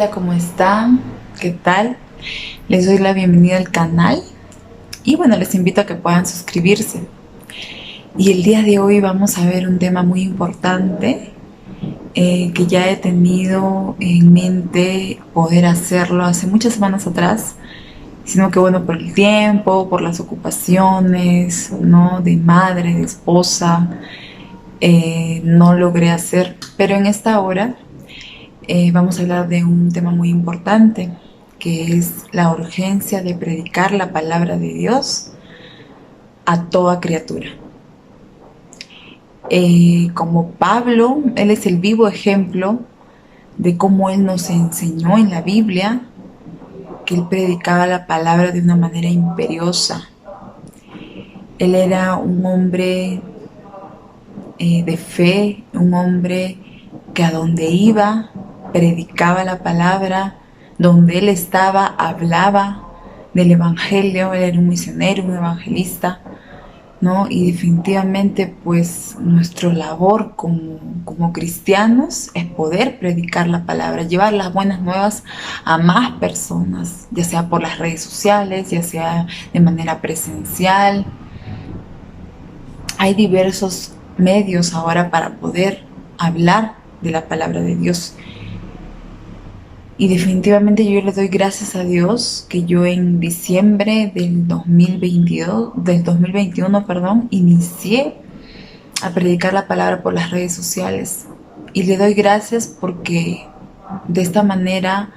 Hola, ¿cómo están? ¿Qué tal? Les doy la bienvenida al canal y bueno, les invito a que puedan suscribirse. Y el día de hoy vamos a ver un tema muy importante que ya he tenido en mente poder hacerlo hace muchas semanas atrás, sino que bueno, por el tiempo, por las ocupaciones, ¿no? De madre, de esposa, no logré hacer. Pero en esta hora vamos a hablar de un tema muy importante, que es la urgencia de predicar la palabra de Dios a toda criatura. Como Pablo, él es el vivo ejemplo de cómo él nos enseñó en la Biblia que él predicaba la palabra de una manera imperiosa. Él era un hombre de fe, un hombre que a donde iba predicaba la palabra, donde él estaba hablaba del evangelio. Él era un misionero, un evangelista, ¿no? Y definitivamente pues nuestra labor como cristianos es poder predicar la palabra, llevar las buenas nuevas a más personas, ya sea por las redes sociales, ya sea de manera presencial. Hay diversos medios ahora para poder hablar de la palabra de Dios. Y definitivamente yo le doy gracias a Dios que yo en diciembre del 2021, inicié a predicar la palabra por las redes sociales. Y le doy gracias porque de esta manera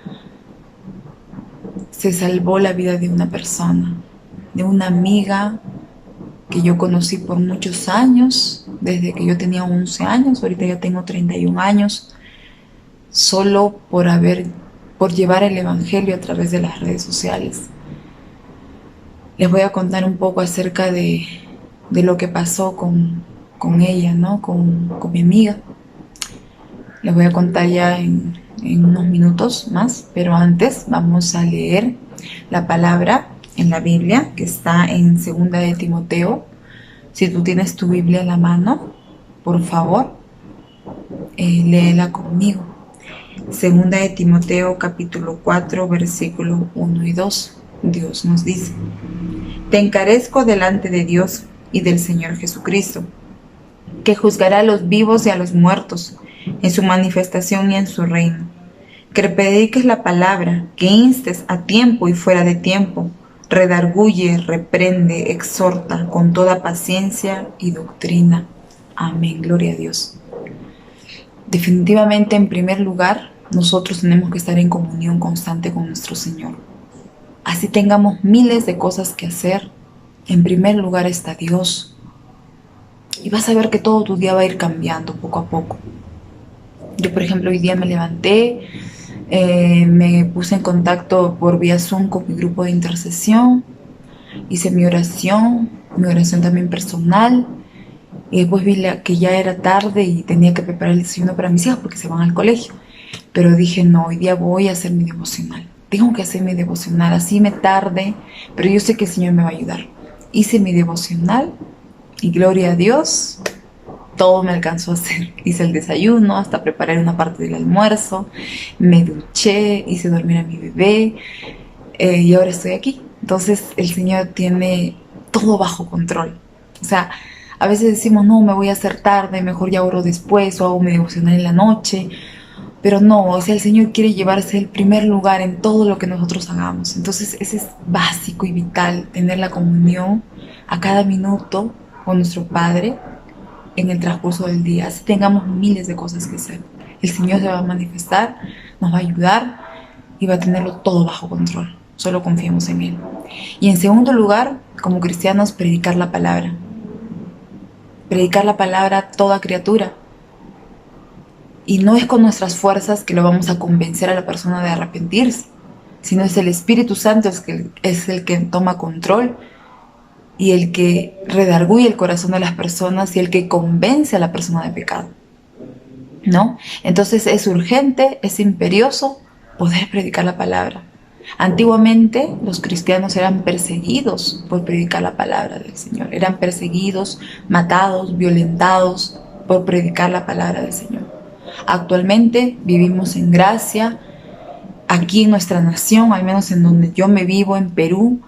se salvó la vida de una persona, de una amiga que yo conocí por muchos años, desde que yo tenía 11 años, ahorita ya tengo 31 años, solo por llevar el evangelio a través de las redes sociales. Les voy a contar un poco acerca de lo que pasó con ella, ¿no? Con mi amiga. Les voy a contar ya en unos minutos más, pero antes vamos a leer la palabra en la Biblia, que está en 2 de Timoteo. Si tú tienes tu Biblia a la mano, por favor, léela conmigo. 2 de Timoteo capítulo 4, versículo 1 y 2. Dios nos dice: Te encarezco delante de Dios y del Señor Jesucristo, que juzgará a los vivos y a los muertos en su manifestación y en su reino. Que prediques la palabra, que instes a tiempo y fuera de tiempo, redarguye, reprende, exhorta con toda paciencia y doctrina. Amén, gloria a Dios. Definitivamente, en primer lugar, nosotros tenemos que estar en comunión constante con nuestro Señor. Así tengamos miles de cosas que hacer, en primer lugar está Dios. Y vas a ver que todo tu día va a ir cambiando poco a poco. Yo, por ejemplo, hoy día me levanté, me puse en contacto por vía Zoom con mi grupo de intercesión, hice mi oración también personal, y después vi que ya era tarde y tenía que preparar el desayuno para mis hijos porque se van al colegio. Pero dije, no, hoy día voy a hacer mi devocional. Tengo que hacer mi devocional, así me tarde, pero yo sé que el Señor me va a ayudar. Hice mi devocional y gloria a Dios, todo me alcanzó a hacer. Hice el desayuno, hasta preparé una parte del almuerzo, me duché, hice dormir a mi bebé y ahora estoy aquí. Entonces el Señor tiene todo bajo control. O sea, a veces decimos, no, me voy a hacer tarde, mejor ya oro después o hago mi devocional en la noche. Pero no, o sea, el Señor quiere llevarse el primer lugar en todo lo que nosotros hagamos. Entonces ese es básico y vital, tener la comunión a cada minuto con nuestro Padre en el transcurso del día. Así tengamos miles de cosas que hacer, el Señor se va a manifestar, nos va a ayudar y va a tenerlo todo bajo control. Solo confiemos en Él. Y en segundo lugar, como cristianos, predicar la palabra. Predicar la palabra a toda criatura. Y no es con nuestras fuerzas que lo vamos a convencer a la persona de arrepentirse, sino es el Espíritu Santo es el que toma control y el que redarguye el corazón de las personas y el que convence a la persona de pecado, ¿no? Entonces es urgente, es imperioso poder predicar la palabra. Antiguamente los cristianos eran perseguidos por predicar la palabra del Señor. Eran perseguidos, matados, violentados por predicar la palabra del Señor. Actualmente vivimos en gracia aquí en nuestra nación, al menos en donde yo me vivo, en Perú,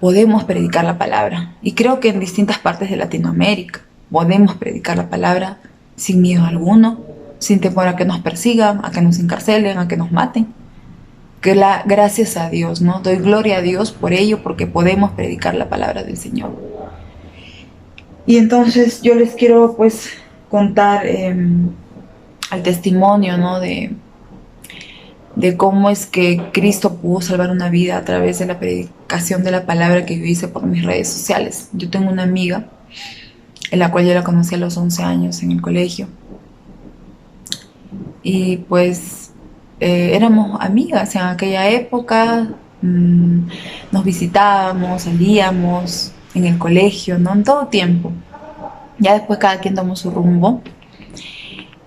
podemos predicar la palabra. Y creo que en distintas partes de Latinoamérica podemos predicar la palabra sin miedo alguno, sin temor a que nos persigan, a que nos encarcelen, a que nos maten. Gracias a Dios, ¿no? Doy gloria a Dios por ello, porque podemos predicar la palabra del Señor. Y entonces yo les quiero pues contar el testimonio, ¿no? De cómo es que Cristo pudo salvar una vida a través de la predicación de la palabra que yo hice por mis redes sociales. Yo tengo una amiga, en la cual yo la conocí a los 11 años en el colegio. Y pues éramos amigas en aquella época, nos visitábamos, salíamos en el colegio, ¿no? En todo tiempo. Ya después cada quien tomó su rumbo.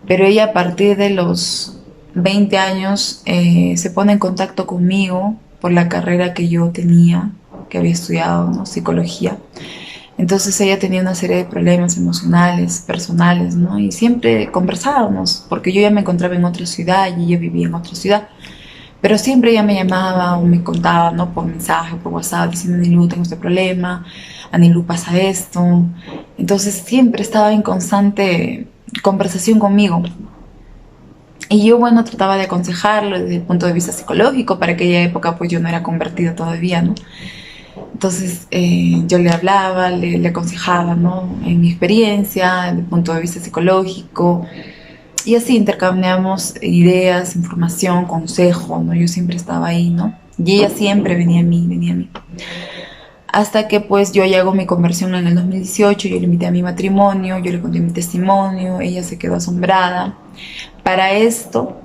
Pero ella a partir de los 20 años se pone en contacto conmigo por la carrera que yo tenía, que había estudiado, ¿no? Psicología. Entonces ella tenía una serie de problemas emocionales, personales, ¿no? Y siempre conversábamos, porque yo ya me encontraba en otra ciudad y ella vivía en otra ciudad. Pero siempre ella me llamaba o me contaba, ¿no? Por mensaje, por WhatsApp, diciendo: Anilu, tengo este problema, Anilu, pasa esto. Entonces siempre estaba en constante conversación conmigo. Y yo, bueno, trataba de aconsejarlo desde el punto de vista psicológico. Para aquella época pues yo no era convertida todavía, ¿no? Entonces yo le hablaba, le aconsejaba, ¿no? En mi experiencia, desde el punto de vista psicológico. Y así intercambiamos ideas, información, consejo, ¿no? Yo siempre estaba ahí, ¿no? Y ella siempre venía a mí. Hasta que pues yo ya hago mi conversión en el 2018, yo le invité a mi matrimonio, yo le conté mi testimonio, ella se quedó asombrada. Para esto,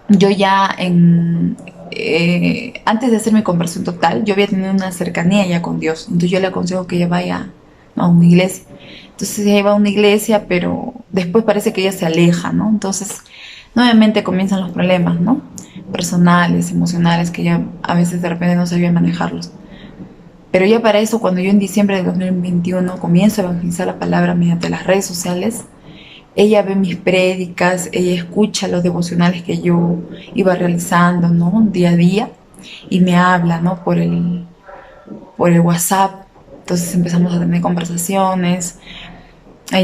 yo ya antes de hacer mi conversión total, yo había tenido una cercanía ya con Dios. Entonces yo le aconsejo que ella vaya a una iglesia. Entonces ella iba a una iglesia, pero después parece que ella se aleja, ¿no? Entonces nuevamente comienzan los problemas, ¿no? Personales, emocionales, que ella a veces de repente no sabía manejarlos. Pero ya para eso, cuando yo en diciembre de 2021 comienzo a evangelizar la palabra mediante las redes sociales, ella ve mis prédicas, ella escucha los devocionales que yo iba realizando, ¿no? Día a día, y me habla, ¿no? Por el WhatsApp. Entonces empezamos a tener conversaciones.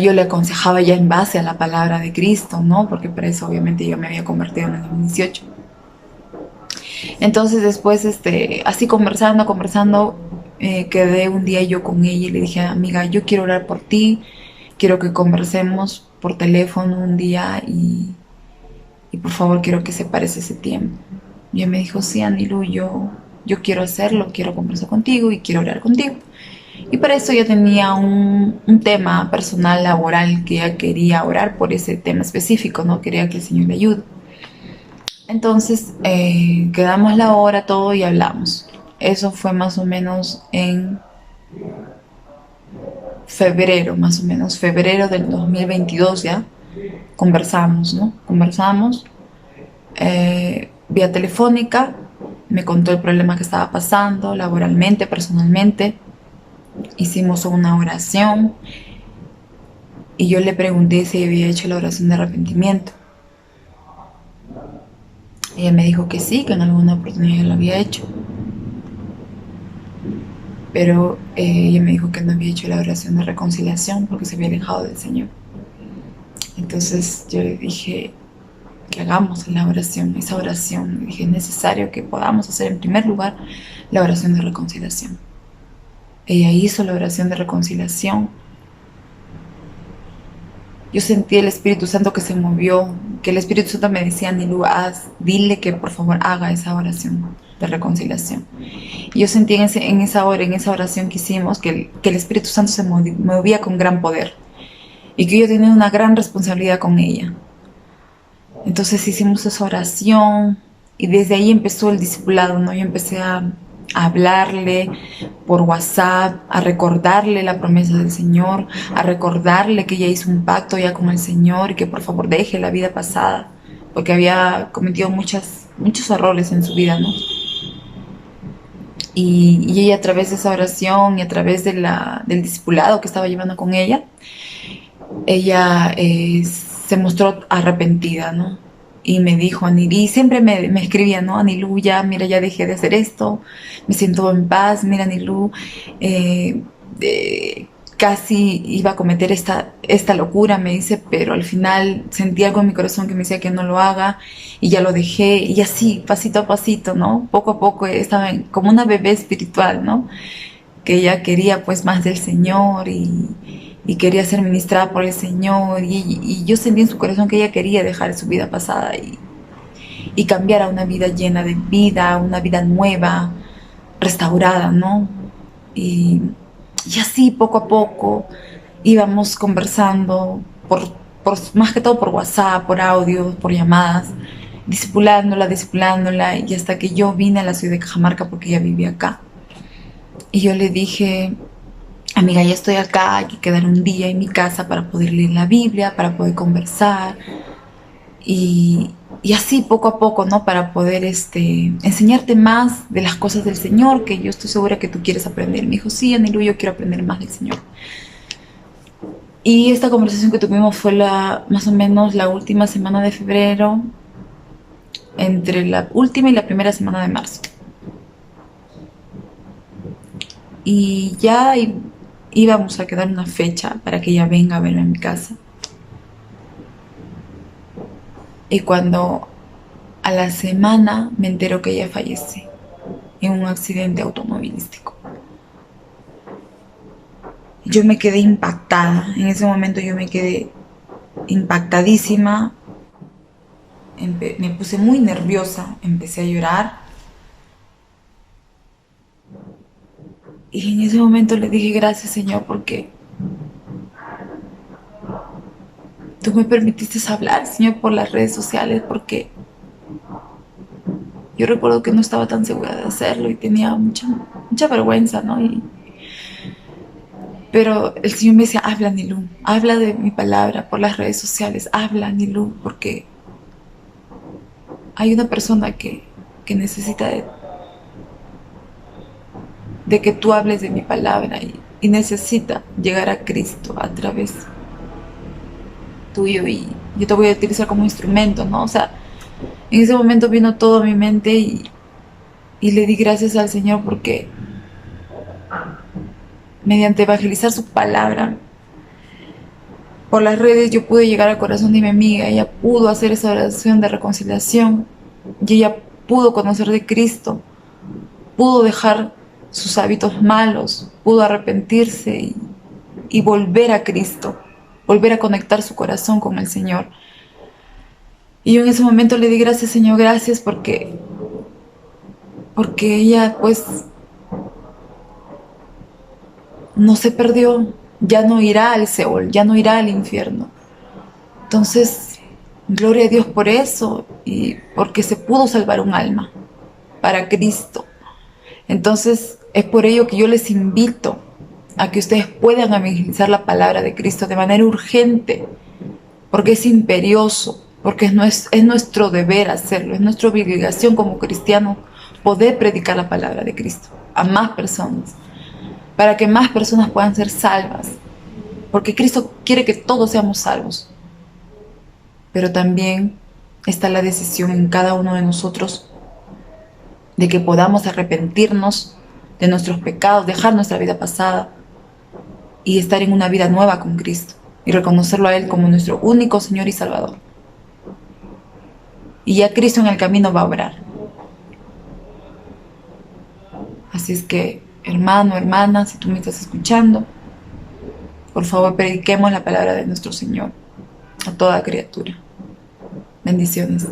Yo le aconsejaba ya en base a la palabra de Cristo, ¿no? Porque para eso obviamente yo me había convertido en el 2018. Entonces después, así conversando, quedé un día yo con ella y le dije: amiga, yo quiero orar por ti, quiero que conversemos por teléfono un día y por favor quiero que separes ese tiempo. Y ella me dijo: sí, Anilu, yo quiero hacerlo, quiero conversar contigo y quiero orar contigo. Y para eso yo tenía un tema personal, laboral, que ella quería orar por ese tema específico, ¿no? Quería que el Señor le ayude. Entonces quedamos la hora, todo, y hablamos. Eso fue más o menos en febrero, febrero del 2022 ya. Conversamos, ¿no? Conversamos vía telefónica. Me contó el problema que estaba pasando laboralmente, personalmente. Hicimos una oración y yo le pregunté si había hecho la oración de arrepentimiento. Ella me dijo que sí, que en alguna oportunidad lo había hecho. Pero ella me dijo que no había hecho la oración de reconciliación porque se había alejado del Señor. Entonces yo le dije que hagamos esa oración. Le dije: es necesario que podamos hacer en primer lugar la oración de reconciliación. Ella hizo la oración de reconciliación. Yo sentí el Espíritu Santo que se movió, que el Espíritu Santo me decía: Anilu, dile que por favor haga esa oración de reconciliación. Y yo sentí en esa oración que hicimos, que el Espíritu Santo se movía con gran poder y que yo tenía una gran responsabilidad con ella. Entonces hicimos esa oración y desde ahí empezó el discipulado, ¿no? Yo empecé a hablarle por WhatsApp, a recordarle la promesa del Señor, a recordarle que ella hizo un pacto ya con el Señor y que por favor deje la vida pasada, porque había cometido muchos errores en su vida, ¿no? Y ella, a través de esa oración y a través del discipulado que estaba llevando con ella se mostró arrepentida, ¿no? y me dijo, Anilí, siempre me escribía, ¿no? Anilú, ya, mira, ya dejé de hacer esto, me siento en paz, mira, Anilú, eh, eh, casi iba a cometer esta locura, me dice, pero al final sentí algo en mi corazón que me decía que no lo haga y ya lo dejé, y así, pasito a pasito, ¿no? Poco a poco estaba como una bebé espiritual, ¿no? Que ella quería pues más del Señor y quería ser ministrada por el Señor y yo sentí en su corazón que ella quería dejar su vida pasada y cambiar a una vida llena de vida, una vida nueva, restaurada, ¿no? Y, y así poco a poco íbamos conversando más que todo por WhatsApp, por audios, por llamadas, discipulándola y hasta que yo vine a la ciudad de Cajamarca porque ella vivía acá. Y yo le dije, amiga, ya estoy acá, hay que quedar un día en mi casa para poder leer la Biblia, para poder conversar y así poco a poco, ¿no? Para poder enseñarte más de las cosas del Señor, que yo estoy segura que tú quieres aprender. Me dijo, sí, Anilu, yo quiero aprender más del Señor. Y esta conversación que tuvimos fue más o menos la última semana de febrero, entre la última y la primera semana de marzo. Y ya íbamos a quedar una fecha para que ella venga a verme a mi casa. Y cuando a la semana me entero que ella fallece en un accidente automovilístico. Yo me quedé impactada, en ese momento yo me quedé impactadísima, me puse muy nerviosa, empecé a llorar y en ese momento le dije gracias Señor porque tú me permitiste hablar, Señor, por las redes sociales, porque yo recuerdo que no estaba tan segura de hacerlo y tenía mucha vergüenza, ¿no? Pero el Señor me decía, habla Nilu, habla de mi palabra por las redes sociales, habla Nilu, porque hay una persona que necesita de que tú hables de mi palabra y necesita llegar a Cristo a través tuyo y yo te voy a utilizar como instrumento, ¿no? O sea, en ese momento vino todo a mi mente y le di gracias al Señor porque mediante evangelizar su palabra por las redes yo pude llegar al corazón de mi amiga, ella pudo hacer esa oración de reconciliación y ella pudo conocer de Cristo, pudo dejar sus hábitos malos, pudo arrepentirse y volver a Cristo, volver a conectar su corazón con el Señor. Y yo en ese momento le di gracias, Señor, gracias porque ella pues no se perdió, ya no irá al Seol, ya no irá al infierno. Entonces, gloria a Dios por eso y porque se pudo salvar un alma para Cristo. Entonces, es por ello que yo les invito a que ustedes puedan evangelizar la palabra de Cristo de manera urgente, porque es imperioso, porque es nuestro deber hacerlo, es nuestra obligación como cristianos poder predicar la palabra de Cristo a más personas, para que más personas puedan ser salvas, porque Cristo quiere que todos seamos salvos, pero también está la decisión en cada uno de nosotros de que podamos arrepentirnos de nuestros pecados, dejar nuestra vida pasada y estar en una vida nueva con Cristo y reconocerlo a Él como nuestro único Señor y Salvador. Y ya Cristo en el camino va a obrar. Así es que, hermano, hermana, si tú me estás escuchando, por favor prediquemos la palabra de nuestro Señor a toda criatura. Bendiciones.